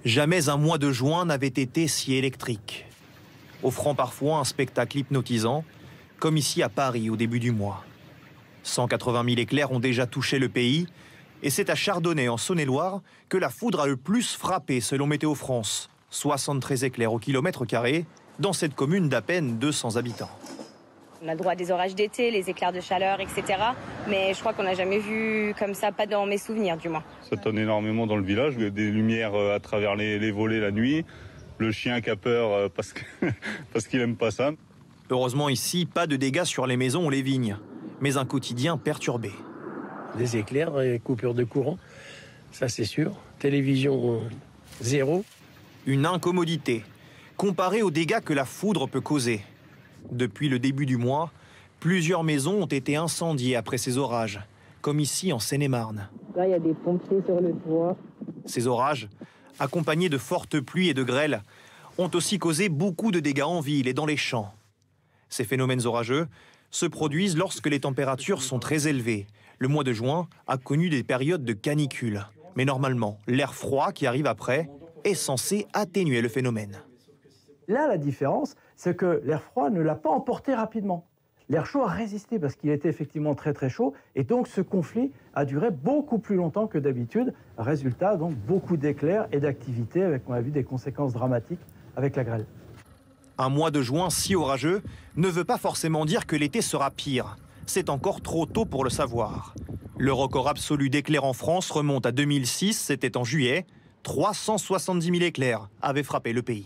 Jamais un mois de juin n'avait été si électrique, offrant parfois un spectacle hypnotisant, comme ici à Paris au début du mois. 180 000 éclairs ont déjà touché le pays, et c'est à Chardonnay, en Saône-et-Loire, que la foudre a le plus frappé selon Météo France. 73 éclairs au kilomètre carré, dans cette commune d'à peine 200 habitants. On a le droit à des orages d'été, les éclairs de chaleur, etc. Mais je crois qu'on n'a jamais vu comme ça, pas dans mes souvenirs du moins. Ça tonne énormément dans le village, il y a des lumières à travers les volets la nuit, le chien qui a peur parce qu'il n'aime pas ça. Heureusement ici, pas de dégâts sur les maisons ou les vignes, mais un quotidien perturbé. Des éclairs, des coupures de courant, ça c'est sûr. Télévision, zéro. Une incommodité, comparée aux dégâts que la foudre peut causer. Depuis le début du mois, plusieurs maisons ont été incendiées après ces orages, comme ici en Seine-et-Marne. Là, il y a des pompiers sur le toit. Ces orages, accompagnés de fortes pluies et de grêles, ont aussi causé beaucoup de dégâts en ville et dans les champs. Ces phénomènes orageux se produisent lorsque les températures sont très élevées. Le mois de juin a connu des périodes de canicule. Mais normalement, l'air froid qui arrive après est censé atténuer le phénomène. Là, la différence, c'est que l'air froid ne l'a pas emporté rapidement. L'air chaud a résisté parce qu'il était effectivement très très chaud et donc ce conflit a duré beaucoup plus longtemps que d'habitude. Résultat, donc beaucoup d'éclairs et d'activités avec, on a vu, des conséquences dramatiques avec la grêle. Un mois de juin si orageux ne veut pas forcément dire que l'été sera pire. C'est encore trop tôt pour le savoir. Le record absolu d'éclairs en France remonte à 2006, c'était en juillet. 370 000 éclairs avaient frappé le pays.